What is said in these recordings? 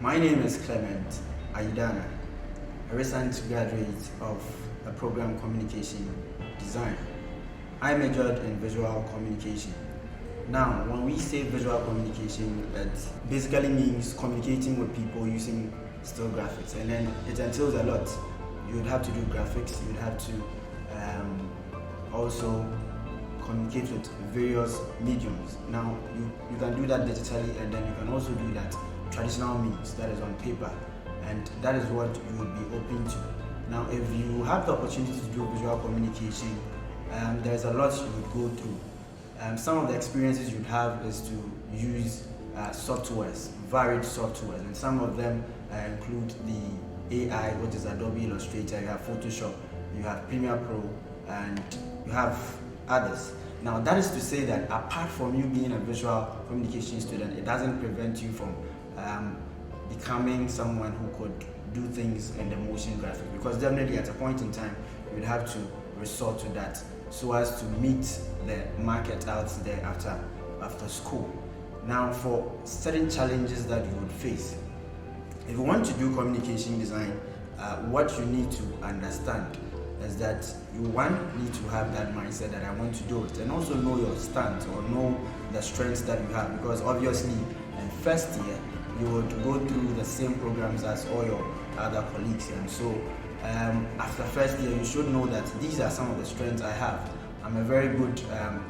My name is Clement Aidana, a recent graduate of the program Communication Design. I majored in visual communication. Now, when we say visual communication, it basically means communicating with people using still graphics, and then it entails a lot. You would have to do graphics, you would have to also communicate with various mediums. Now, you can do that digitally, and then you can also do that traditional means, that is on paper, and that is what you would be open to. Now, if you have the opportunity to do visual communication, there's a lot you would go through. Some of the experiences you'd have is to use softwares, varied softwares, and some of them include the AI, which is Adobe Illustrator, you have Photoshop, you have Premiere Pro, and you have others. Now, that is to say that apart from you being a visual communication student, it doesn't prevent you from becoming someone who could do things in the motion graphic, because definitely at a point in time you would have to resort to that so as to meet the market out there after school. Now, for certain challenges that you would face, if you want to do communication design, what you need to understand is that you need to have that mindset that I want to do it, and also know your stance or know the strengths that you have, because obviously in first year you would go through the same programs as all your other colleagues, and so after first year you should know that these are some of the strengths I have. I'm a very good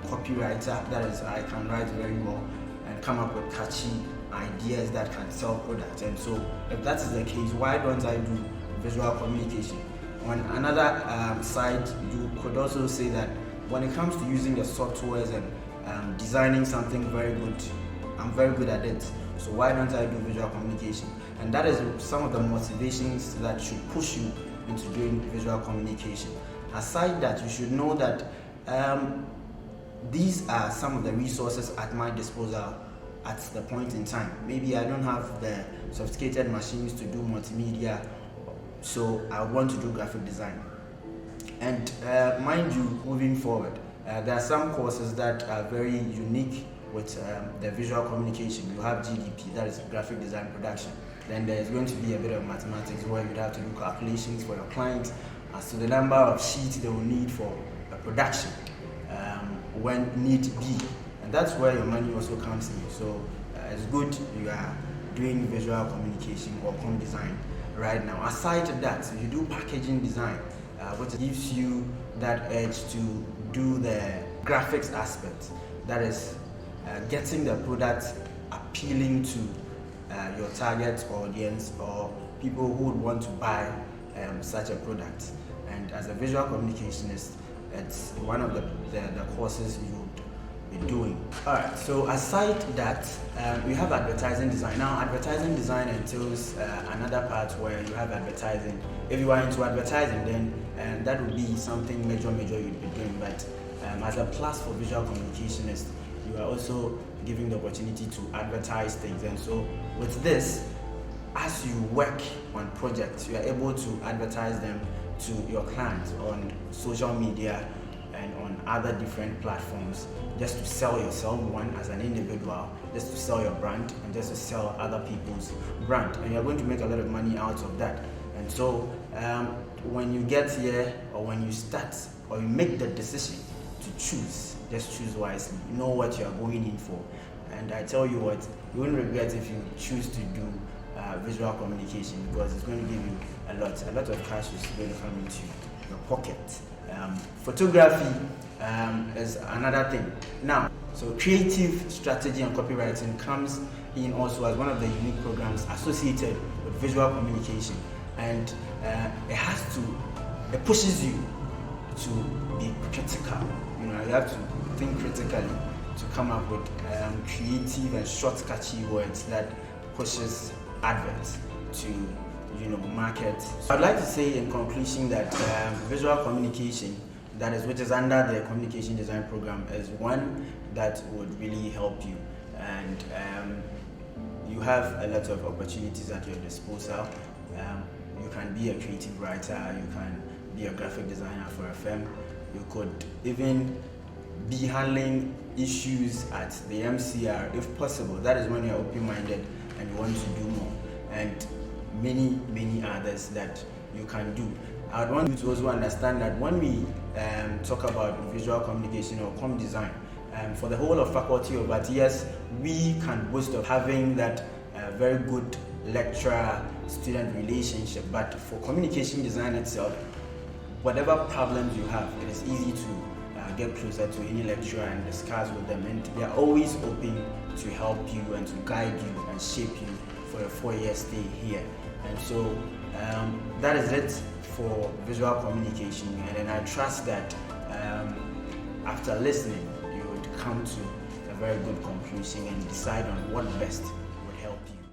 copywriter, that is, I can write very well and come up with catchy ideas that can sell products, and so if that is the case, why don't I do visual communication? On another side, you could also say that when it comes to using the softwares and designing something very good, I'm very good at it, so why don't I do visual communication? And that is some of the motivations that should push you into doing visual communication. Aside that, you should know that these are some of the resources at my disposal at the point in time. Maybe I don't have the sophisticated machines to do multimedia, so I want to do graphic design. And mind you, moving forward, there are some courses that are very unique with the visual communication. You have GDP, that is graphic design production. Then there's going to be a bit of mathematics where you'd have to do calculations for your clients as to the number of sheets they will need for a production when need be. And that's where your money also comes in. So it's good you are doing visual communication or com design right now. Aside to that, you do packaging design, which gives you that edge to do the graphics aspect. That is getting the product appealing to your target audience or people who would want to buy such a product. And as a visual communicationist, it's one of the courses you would be doing. Alright, so aside that, we have advertising design. Now, advertising design entails another part where you have advertising. If you are into advertising, then that would be something major you'd be doing. But as a plus for visual communicationist, you are also given the opportunity to advertise things. And so with this, as you work on projects, you are able to advertise them to your clients on social media and on other different platforms, just to sell yourself, one, as an individual, just to sell your brand, and just to sell other people's brand. And you're going to make a lot of money out of that. And so when you get here, or when you start, or you make the decision to choose, just choose wisely. Know what you are going in for. And I tell you what, you won't regret if you choose to do visual communication, because it's going to give you a lot of cash is going to come into your pocket. Photography is another thing. Now, so creative strategy and copywriting comes in also as one of the unique programs associated with visual communication, and it pushes you to be critical. You have to think critically to come up with creative and short, catchy words that pushes adverts to market. So I'd like to say in conclusion that visual communication, which is under the communication design program, is one that would really help you, and you have a lot of opportunities at your disposal. You can be a creative writer, you can be a graphic designer for a firm, you could even be handling issues at the MCR if possible. That is when you're open-minded and you want to do more. and many others that you can do. I would want you to also understand that when we talk about visual communication or comm design, for the whole of Faculty of Art, yes, we can boast of having that very good lecturer-student relationship, but for communication design itself, whatever problems you have, it is easy to get closer to any lecturer and discuss with them, and they are always open to help you and to guide you and shape you for a 4-year stay here. And so that is it for visual communication, and then I trust that after listening you would come to a very good conclusion and decide on what best